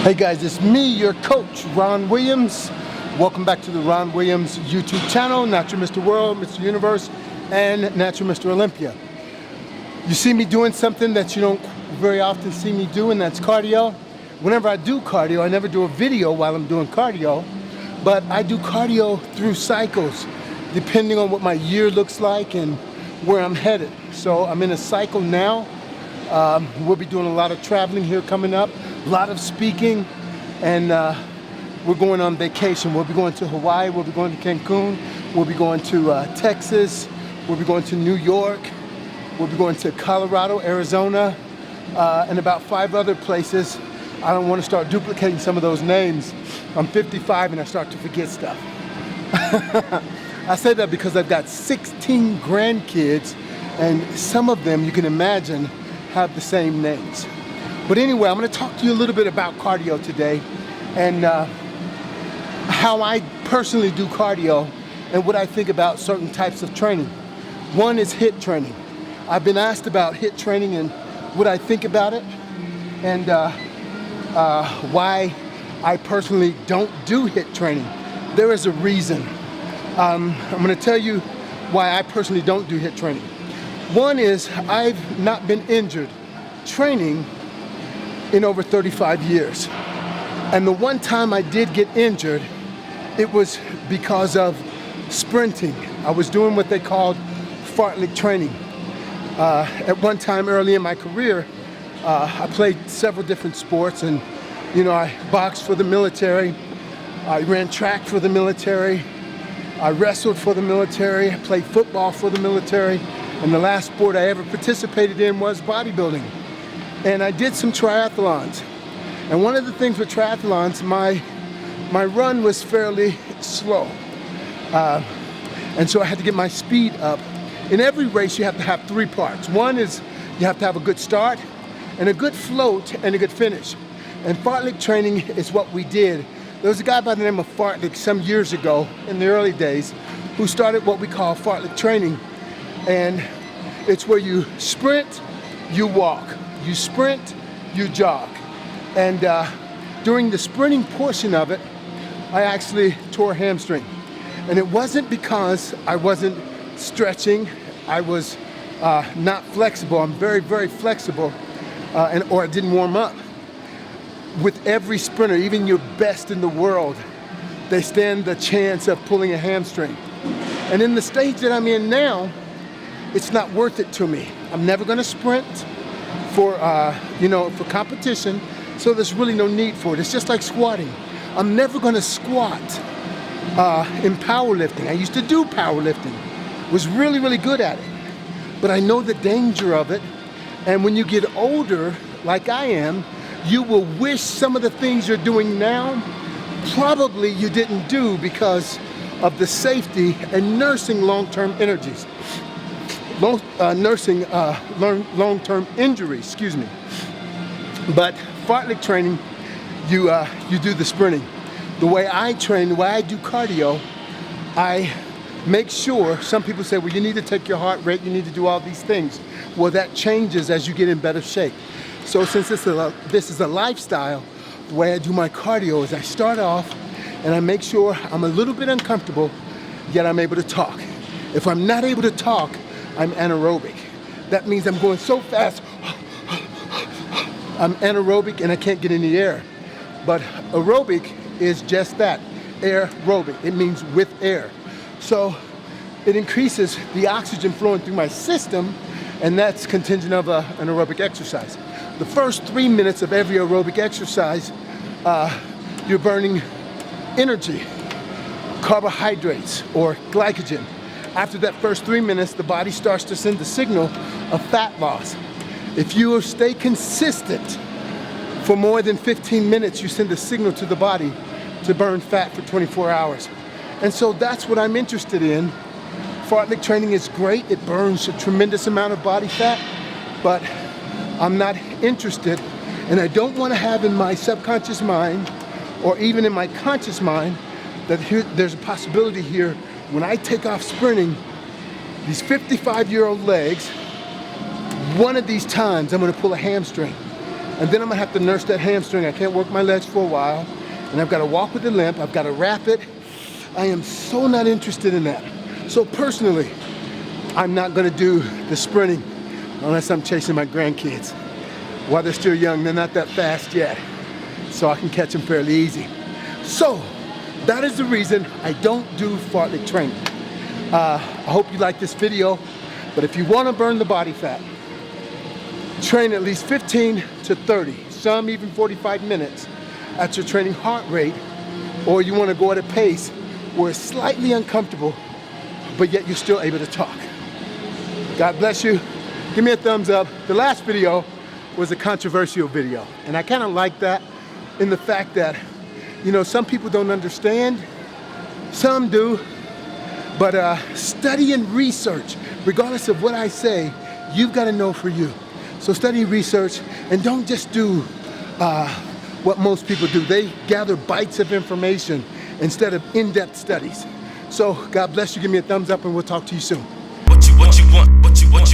Hey guys, it's me, your coach, Ron Williams. Welcome back to the Ron Williams YouTube channel, Natural Mr. World, Mr. Universe, and Natural Mr. Olympia. You see me doing something that you don't very often see me do, and that's cardio. Whenever I do cardio, I never do a video while I'm doing cardio, but I do cardio through cycles, depending on what my year looks like and where I'm headed. So I'm in a cycle now. We'll be doing a lot of traveling here coming up, a lot of speaking, and we're going on vacation. We'll be going to Hawaii, we'll be going to Cancun, we'll be going to Texas, we'll be going to New York, we'll be going to Colorado, Arizona, and about 5 other places. I don't want to start duplicating some of those names. I'm 55 and I start to forget stuff. I say that because I've got 16 grandkids, and some of them, you can imagine, have the same names. But anyway, I'm going to talk to you a little bit about cardio today, and how I personally do cardio and what I think about certain types of training. One is HIIT training. I've been asked about HIIT training and what I think about it, and why I personally don't do HIIT training. There is a reason. I'm going to tell you why I personally don't do HIIT training. One is I've not been injured training in over 35 years. And the one time I did get injured, it was because of sprinting. I was doing what they called fartlek training. At one time early in my career, I played several different sports, and I boxed for the military, I ran track for the military, I wrestled for the military, I played football for the military, and the last sport I ever participated in was bodybuilding. And I did some triathlons. And one of the things with triathlons, my run was fairly slow. And so I had to get my speed up. In every race, you have to have 3 parts. One is you have to have a good start, and a good float, and a good finish. And fartlek training is what we did. There was a guy by the name of Fartlek some years ago, in the early days, who started what we call fartlek training. And it's where you sprint, you walk. You sprint, you jog. And during the sprinting portion of it, I actually tore a hamstring. And it wasn't because I wasn't stretching. I was not flexible. I'm very, very flexible, or I didn't warm up. With every sprinter, even your best in the world, they stand the chance of pulling a hamstring. And in the stage that I'm in now, it's not worth it to me. I'm never going to sprint for competition, so there's really no need for it. It's just like squatting. I'm never going to squat in powerlifting. I used to do powerlifting, was really, really good at it, but I know the danger of it. And when you get older, like I am, you will wish some of the things you're doing now probably you didn't do because of the safety and nursing long-term energies. Long-term injuries, excuse me. But fartlek training, you do the sprinting. The way I train, the way I do cardio, I make sure, some people say, well, you need to take your heart rate, you need to do all these things. Well, that changes as you get in better shape. So since this is a lifestyle, the way I do my cardio is I start off and I make sure I'm a little bit uncomfortable, yet I'm able to talk. If I'm not able to talk, I'm anaerobic. That means I'm going so fast, I'm anaerobic and I can't get any air. But aerobic is just that, aerobic. It means with air. So it increases the oxygen flowing through my system, and that's contingent of an aerobic exercise. The first 3 minutes of every aerobic exercise, you're burning energy, carbohydrates, or glycogen. After that first 3 minutes, the body starts to send the signal of fat loss. If you stay consistent for more than 15 minutes, you send a signal to the body to burn fat for 24 hours. And so that's what I'm interested in. Fartlek training is great. It burns a tremendous amount of body fat, but I'm not interested, and I don't want to have in my subconscious mind, or even in my conscious mind, that there's a possibility here when I take off sprinting, these 55-year-old legs, one of these times I'm going to pull a hamstring. And then I'm gonna have to nurse that hamstring. I can't work my legs for a while. And I've gotta walk with the limp. I've gotta wrap it. I am so not interested in that. So personally, I'm not gonna do the sprinting unless I'm chasing my grandkids. While they're still young, they're not that fast yet. So I can catch them fairly easy. So, that is the reason I don't do fartlek training. I hope you like this video, but if you wanna burn the body fat, train at least 15 to 30, some even 45 minutes at your training heart rate, or you wanna go at a pace where it's slightly uncomfortable, but yet you're still able to talk. God bless you. Give me a thumbs up. The last video was a controversial video, and I kinda like that in the fact that, you know, some people don't understand, some do, but study and research, regardless of what I say, you've gotta know for you. So study, research, and don't just do what most people do. They gather bites of information instead of in-depth studies. So God bless you, give me a thumbs up, and we'll talk to you soon. What you want,